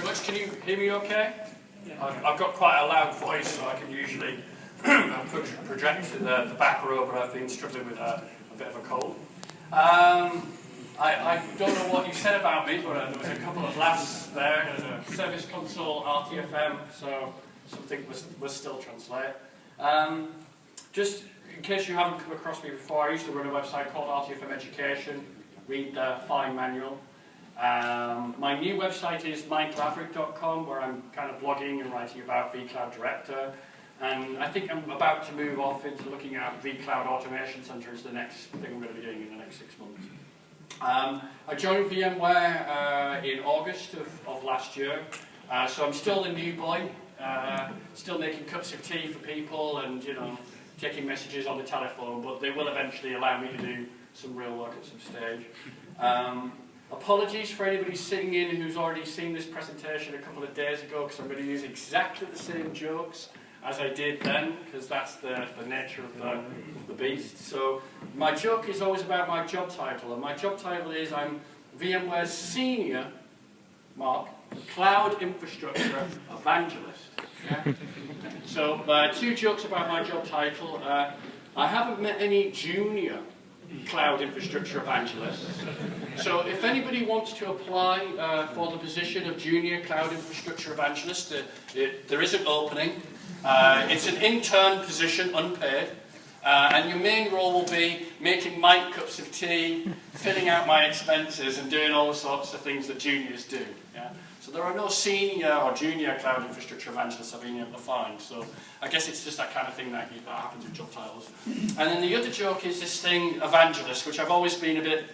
very much. Can you hear me okay? Yeah. I've got quite a loud voice, so I can usually project to the back row, but I've been struggling with a bit of a cold. I don't know what you said about me, but there was a couple of laughs there. There's a service console, RTFM, so something was still translate. Just in case you haven't come across me before, I used to run a website called RTFM Education. Read the fine manual. My new website is Laverick.com, where I'm kind of blogging and writing about vCloud Director. And I think I'm about to move off into looking at vCloud Automation Center as the next thing I'm going to be doing in the next 6 months. I joined VMware in August of last year, so I'm still the new boy, still making cups of tea for people and, you know, taking messages on the telephone, but they will eventually allow me to do some real work at some stage. Apologies for anybody sitting in who's already seen this presentation a couple of days ago, because I'm going to use exactly the same jokes as I did then, because that's the nature of the beast. So my joke is always about my job title, and my job title is I'm VMware's Senior, Cloud Infrastructure Evangelist. Yeah? So 2 jokes about my job title. I haven't met any junior cloud infrastructure evangelists. So if anybody wants to apply for the position of junior cloud infrastructure evangelist, there is an opening. It's an intern position, unpaid, and your main role will be making Mike cups of tea, filling out my expenses, and doing all the sorts of things that juniors do. Yeah? So there are no senior or junior cloud infrastructure evangelists I've been able to find. So I guess it's just that kind of thing that happens with job titles. And then the other joke is this thing, evangelist, which I've always been a bit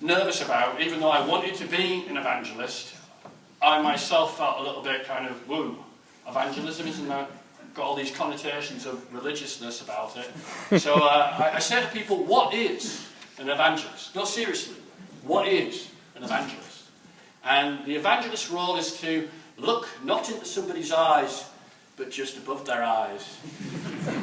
nervous about. Even though I wanted to be an evangelist, I myself felt a little bit kind of, woo, evangelism, isn't that? Got all these connotations of religiousness about it. So I say to people, what is an evangelist? No, seriously, what is an evangelist? And the evangelist's role is to look not into somebody's eyes, but just above their eyes.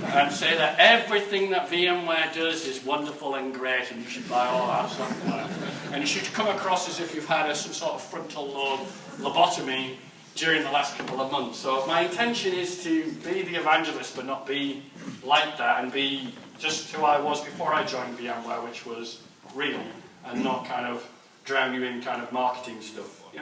And say that everything that VMware does is wonderful and great, and you should buy all our software. And you should come across as if you've had some sort of frontal lobe lobotomy during the last couple of months. So my intention is to be the evangelist, but not be like that, and be just who I was before I joined VMware, which was real, and not kind of drown you in kind of marketing stuff. Yeah.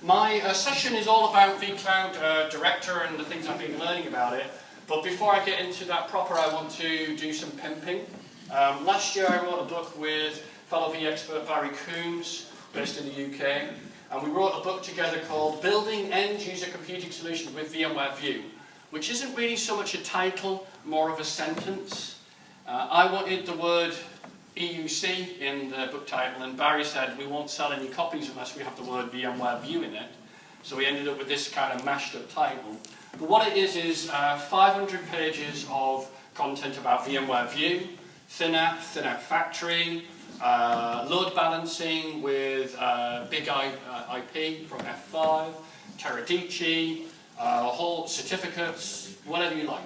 My session is all about vCloud Director and the things I've been learning about it. But before I get into that proper, I want to do some pimping. Last year I wrote a book with fellow V-expert Barry Coombs, based in the UK. And we wrote a book together called Building End-User Computing Solutions with VMware View, which isn't really so much a title, more of a sentence. I wanted the word EUC in the book title, and Barry said we won't sell any copies unless we have the word VMware View in it. So we ended up with this kind of mashed up title. But what it is 500 pages of content about VMware View, ThinApp, ThinApp Factory, load balancing with big IP from F5, Teradici, whole certificates, whatever you like.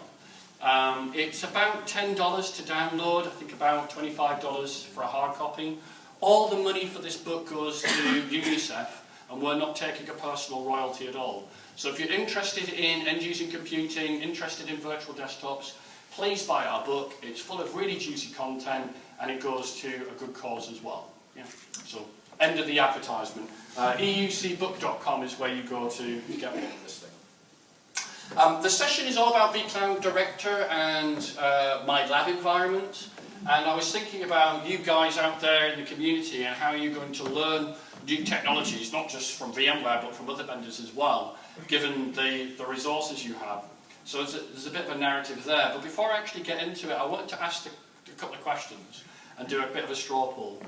It's about $10 to download, I think about $25 for a hard copy. All the money for this book goes to UNICEF, and we're not taking a personal royalty at all. So if you're interested in end-user computing, interested in virtual desktops, please buy our book. It's full of really juicy content, and it goes to a good cause as well. Yeah. So, end of the advertisement. EUCbook.com is where you go to get more of this thing. The session is all about vCloud Director and my lab environment. And I was thinking about you guys out there in the community and how you're going to learn new technologies, not just from VMware, but from other vendors as well, given the resources you have. So there's a bit of a narrative there. But before I actually get into it, I wanted to ask a couple of questions and do a bit of a straw poll.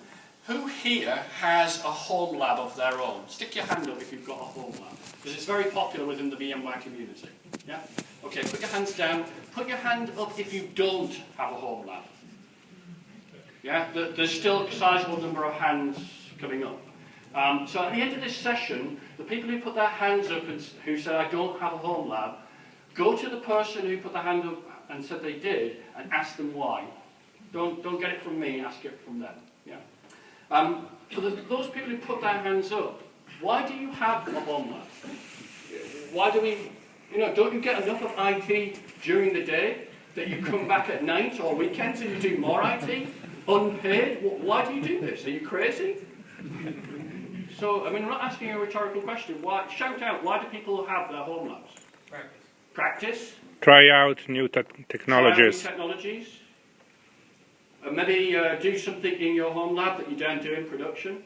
Who here has a home lab of their own? Stick your hand up if you've got a home lab, because it's very popular within the VMware community. Yeah? Okay, put your hands down. Put your hand up if you don't have a home lab. Yeah? There's still a sizable number of hands coming up. So at the end of this session, the people who put their hands up and who said, I don't have a home lab, go to the person who put their hand up and said they did and ask them why. Don't get it from me, ask it from them. Yeah? For those people who put their hands up, why do you have a home lab? Why do we, don't you get enough of IT during the day that you come back at night or weekends and you do more IT, unpaid? Why do you do this? Are you crazy? So, I mean, I'm not asking you a rhetorical question. Shout out, why do people have their home labs? Practice. Practice. Try out new technologies. Try out new technologies. Maybe do something in your home lab that you don't do in production.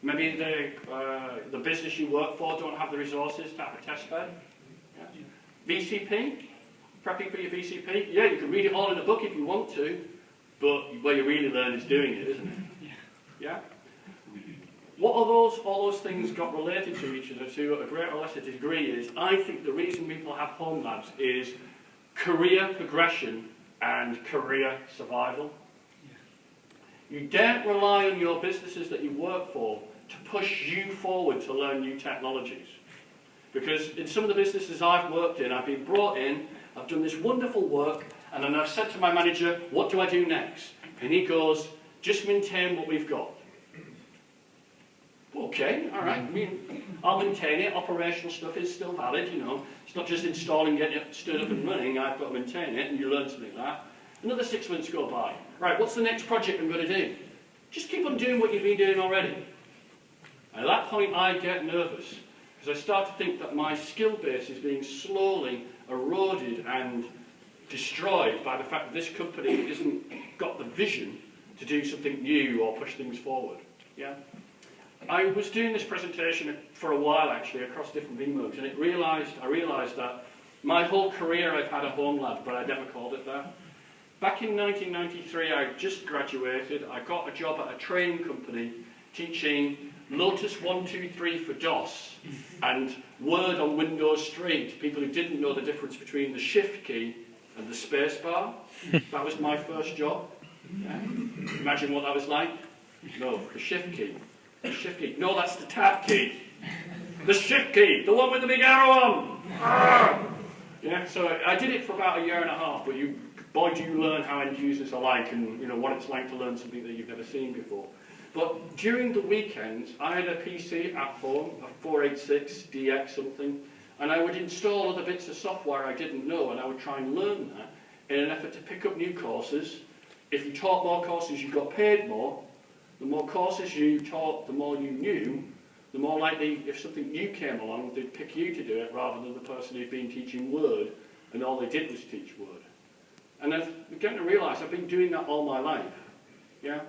Maybe the business you work for don't have the resources to have a test bed. Yeah. VCP, prepping for your VCP. Yeah, you can read it all in a book if you want to, but where you really learn is doing it, isn't it? Yeah. What are all those things got related to each other to a greater or lesser degree is, I think the reason people have home labs is career progression and career survival. You don't rely on your businesses that you work for to push you forward to learn new technologies. Because in some of the businesses I've worked in, I've been brought in, I've done this wonderful work, and then I've said to my manager, what do I do next? And he goes, just maintain what we've got. Okay, all right, I mean, I'll maintain it. Operational stuff is still valid, It's not just installing, getting it stood up and running. I've got to maintain it, and you learn something like that. Another 6 months go by. Right, what's the next project I'm going to do? Just keep on doing what you've been doing already. And at that point, I get nervous, because I start to think that my skill base is being slowly eroded and destroyed by the fact that this company hasn't got the vision to do something new or push things forward. Yeah? I was doing this presentation for a while actually across different VMUGs, and I realised that my whole career I've had a home lab, but I never called it that. Back in 1993 I just graduated. I got a job at a training company teaching Lotus 123 for DOS and Word on Windows 3 to people who didn't know the difference between the shift key and the space bar. That was my first job. Yeah. Imagine what that was like. No, the shift key. The shift key. No, that's the tab key. The shift key, the one with the big arrow on. Yeah, so I did it for about a year and a half, but boy, do you learn how end users are like, and what it's like to learn something that you've never seen before. But during the weekends, I had a PC at home, a 486DX something, and I would install other bits of software I didn't know, and I would try and learn that in an effort to pick up new courses. If you taught more courses, you got paid more. The more courses you taught, the more you knew, the more likely, if something new came along, they'd pick you to do it rather than the person who'd been teaching Word, and all they did was teach Word. And I've begun to realise I've been doing that all my life. Yeah?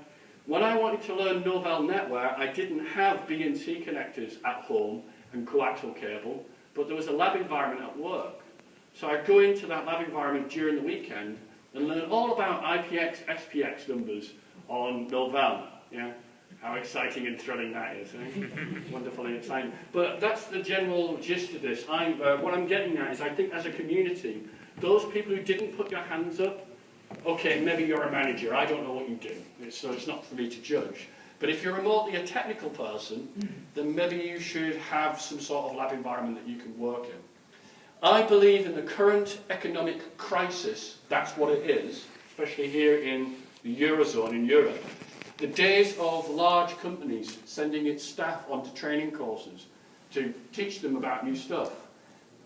When I wanted to learn Novell NetWare, I didn't have BNC connectors at home and coaxial cable, but there was a lab environment at work. So I'd go into that lab environment during the weekend and learn all about IPX, SPX numbers on Novell. Yeah, how exciting and thrilling that is, eh? Wonderfully exciting. But that's the general gist of this. What I'm getting at is, I think as a community, those people who didn't put your hands up, okay, maybe you're a manager, I don't know what you do, so it's not for me to judge. But if you're remotely a technical person, then maybe you should have some sort of lab environment that you can work in. I believe in the current economic crisis, that's what it is, especially here in the Eurozone, in Europe. The days of large companies sending its staff onto training courses to teach them about new stuff.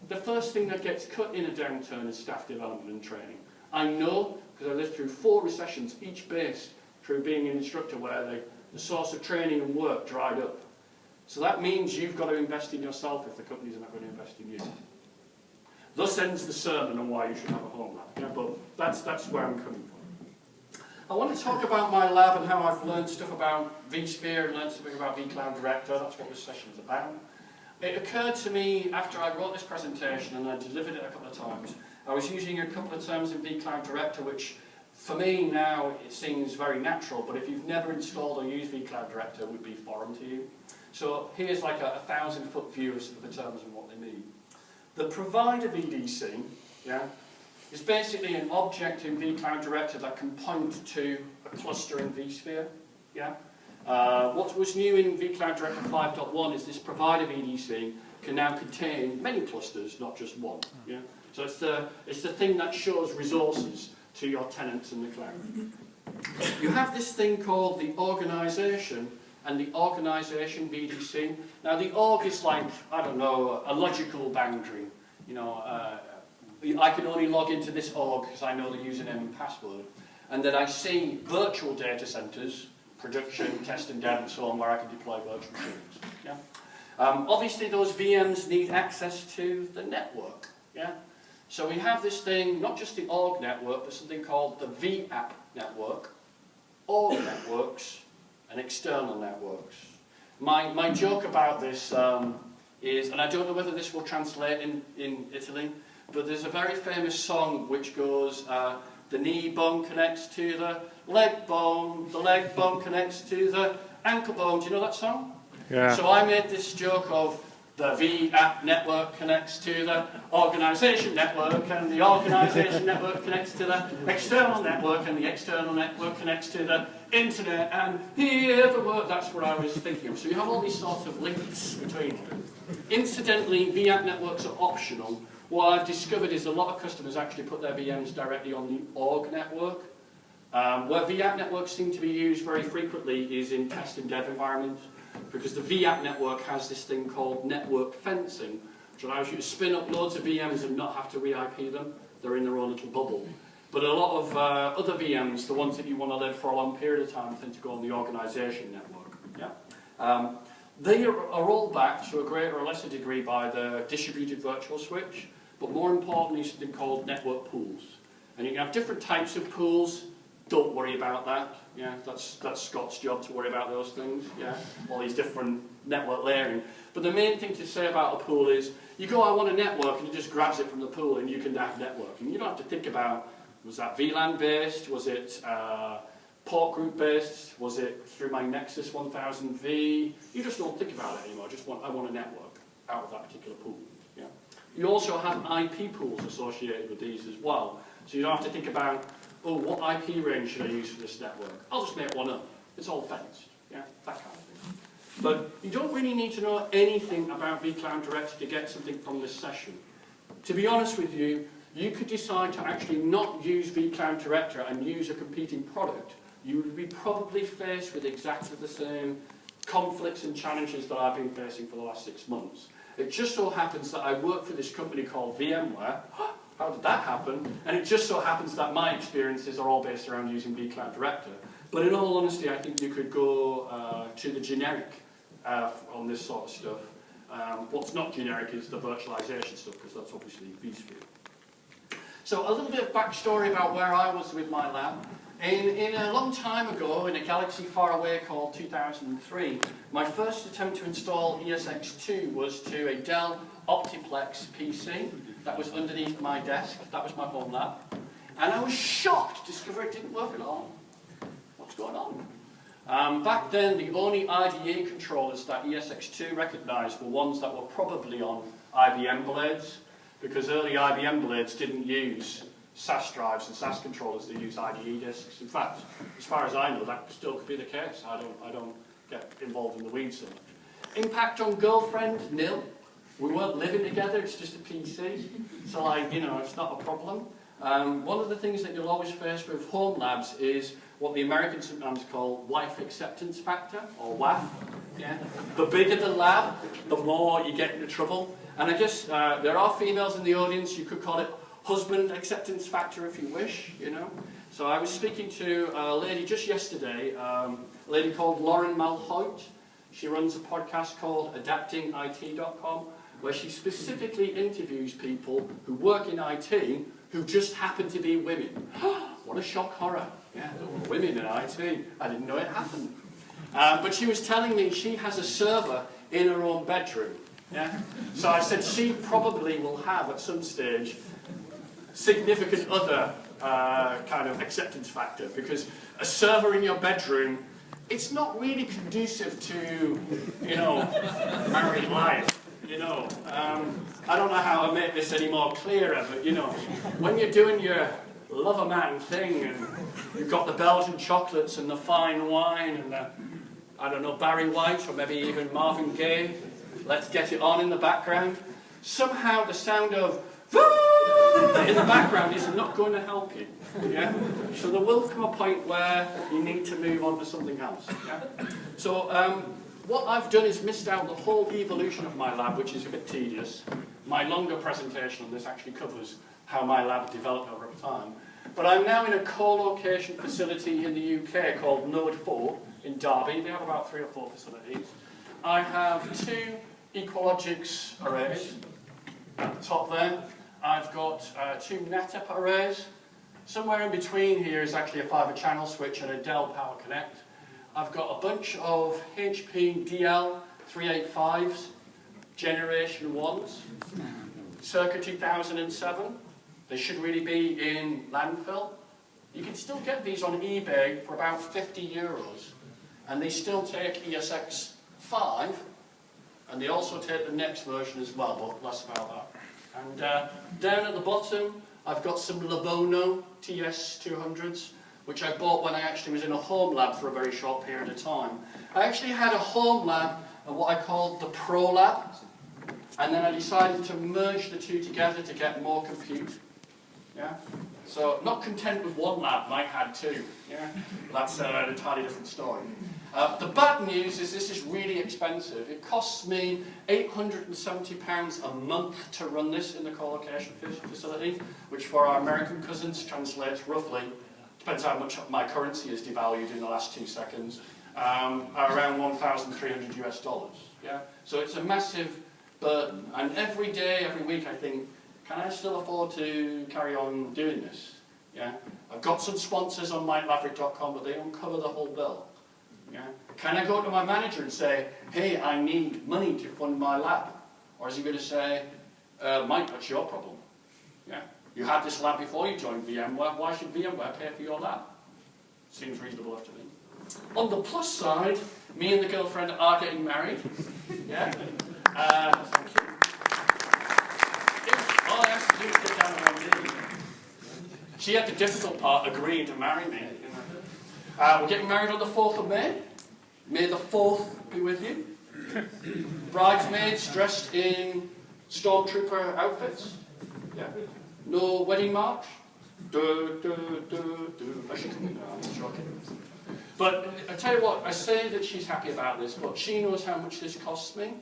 The first thing that gets cut in a downturn is staff development and training. I know, because I lived through 4 recessions, each based through being an instructor where the source of training and work dried up. So that means you've got to invest in yourself if the companies are not going to invest in you. Thus ends the sermon on why you should have a home lab. Yeah, but that's where I'm coming from. I want to talk about my lab and how I've learned stuff about vSphere and learned something about vCloud Director. That's what this session's about. It occurred to me after I wrote this presentation and I delivered it a couple of times, I was using a couple of terms in vCloud Director which for me now it seems very natural, but if you've never installed or used vCloud Director, it would be foreign to you. So here's like a 1,000-foot view of the terms and what they mean. The provider VDC, yeah, is basically an object in vCloud Director that can point to a cluster in vSphere. Yeah? What was new in vCloud Director 5.1 is this provider VDC can now contain many clusters, not just one. Yeah? So it's the thing that shows resources to your tenants in the cloud. You have this thing called the organisation and the organisation, VDC. Now the org is like, I don't know, a logical boundary. You know, I can only log into this org because I know the username and password. And then I see virtual data centres, production, test and dev and so on, where I can deploy virtual machines. Yeah? Obviously those VMs need access to the network. Yeah? So we have this thing, not just the org network, but something called the VApp network, org networks, and external networks. My joke about this is, and I don't know whether this will translate in Italy, but there's a very famous song which goes, the knee bone connects to the leg bone connects to the ankle bone. Do you know that song? Yeah. So I made this joke of the VApp network connects to the organisation network, and the organisation network connects to the external network, and the external network connects to the internet, and here the work. That's what I was thinking of. So you have all these sorts of links between them. Incidentally, VApp networks are optional. What I've discovered is a lot of customers actually put their VMs directly on the org network. Where VApp networks seem to be used very frequently is in test and dev environments, because the VApp network has this thing called network fencing, which allows you to spin up loads of VMs and not have to re-IP them. They're in their own little bubble. But a lot of other VMs, the ones that you want to live for a long period of time, tend to go on the organisation network. Yeah? They are all backed to a greater or lesser degree by the distributed virtual switch, but more importantly something called network pools. And you can have different types of pools. Don't worry about that. Yeah, that's Scott's job to worry about those things. Yeah, all these different network layering. But the main thing to say about a pool is, you go, I want a network, and it just grabs it from the pool, and you can have networking. You don't have to think about, was that VLAN based? Was it port group based? Was it through my Nexus 1000V? You just don't think about it anymore. I want a network out of that particular pool. Yeah. You also have IP pools associated with these as well. So you don't have to think about, oh, what IP range should I use for this network? I'll just make one up. It's all fenced. Yeah, that kind of thing. But you don't really need to know anything about vCloud Director to get something from this session. To be honest with you, you could decide to actually not use vCloud Director and use a competing product. You would be probably faced with exactly the same conflicts and challenges that I've been facing for the last 6 months. It just so happens that I work for this company called VMware. How did that happen? And it just so happens that my experiences are all based around using vCloud Director. But in all honesty, I think you could go to the generic on this sort of stuff. What's not generic is the virtualization stuff, because that's obviously vSphere. So a little bit of backstory about where I was with my lab. In a long time ago, in a galaxy far away called 2003, my first attempt to install ESX2 was to a Dell Optiplex PC that was underneath my desk. That was my home lab. And I was shocked to discover it didn't work at all. What's going on? Back then, the only IDE controllers that ESX2 recognized were ones that were probably on IBM blades, because early IBM blades didn't use SAS drives and SAS controllers, they use IDE disks. In fact, as far as I know, that still could be the case. I don't get involved in the weeds so much. Impact on girlfriend, nil. We weren't living together, it's just a PC. So, like, you know, it's not a problem. One of the things that you'll always face with home labs is what the Americans sometimes call wife acceptance factor, or WAF. Yeah? The bigger the lab, the more you get into trouble. And I guess there are females in the audience, you could call it husband acceptance factor if you wish, you know. So I was speaking to a lady just yesterday, a lady called Lauren Malhoit. She runs a podcast called adaptingit.com, where she specifically interviews people who work in IT who just happen to be women. What a shock horror. Yeah, there were women in IT. I didn't know it happened. But she was telling me she has a server in her own bedroom. Yeah? So I said she probably will have at some stage significant other kind of acceptance factor, because a server in your bedroom, it's not really conducive to, you know, married life, you know. I don't know how to make this any more clearer, but, you know, when you're doing your love a man thing, and you've got the Belgian chocolates and the fine wine and the, I don't know, Barry White or maybe even Marvin Gaye, let's get it on in the background, somehow the sound of in the background is not going to help you. Yeah? So there will come a point where you need to move on to something else. Yeah? So what I've done is missed out the whole evolution of my lab, which is a bit tedious. My longer presentation on this actually covers how my lab developed over time. But I'm now in a co-location facility in the UK called Node 4 in Derby. They have about 3 or 4 facilities. I have 2 Equalogics arrays at the top there. I've got 2 NetApp arrays. Somewhere in between here is actually a fibre channel switch and a Dell Power Connect. I've got a bunch of HP DL385s, Generation 1s, circa 2007. They should really be in landfill. You can still get these on eBay for about €50, and they still take ESX 5, and they also take the next version as well, but less about that. And down at the bottom, I've got some Lavono TS200s, which I bought when I actually was in a home lab for a very short period of time. I actually had a home lab and what I called the Pro Lab, and then I decided to merge the 2 together to get more compute. Yeah? So, not content with 1 lab, Mike had 2. Yeah? That's an entirely different story. The bad news is this is really expensive. It costs me £870 a month to run this in the co-location facility, which for our American cousins translates roughly, depends how much my currency is devalued in the last 2 seconds, around $1,300. Yeah? So it's a massive burden. And every day, every week I think, can I still afford to carry on doing this? Yeah? I've got some sponsors on Laverick.com, but they don't cover the whole bill. Yeah? Can I go to my manager and say, hey, I need money to fund my lab? Or is he going to say, Mike, that's your problem? Yeah? You had this lab before you joined VMware, why should VMware pay for your lab? Seems reasonable to me. On the plus side, me and the girlfriend are getting married. Yeah? Thank you. All I have to do is get down on one knee. She had the difficult part, agreeing to marry me. We're getting married on the 4th of May. May the 4th be with you. Bridesmaids dressed in stormtrooper outfits. Yeah. No wedding march. I should come in now, I'm joking. But I tell you what, I say that she's happy about this, but she knows how much this costs me.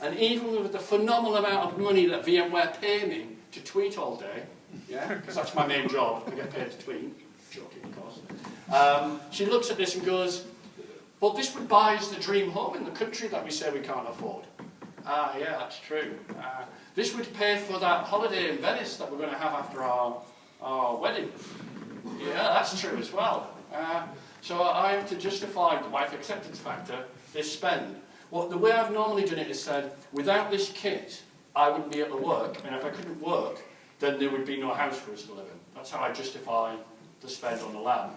And even with the phenomenal amount of money that VMware pay me to tweet all day, yeah, because that's my main job, I get paid to tweet, joking of course, she looks at this and goes, well, this would buy us the dream home in the country that we say we can't afford. Ah, yeah, that's true. This would pay for that holiday in Venice that we're going to have after our wedding. Yeah, that's true as well. So I have to justify the wife acceptance factor, this spend. Well, the way I've normally done it is said, without this kit, I wouldn't be able to work, and if I couldn't work, then there would be no house for us to live in. That's how I justify the spend on the lab.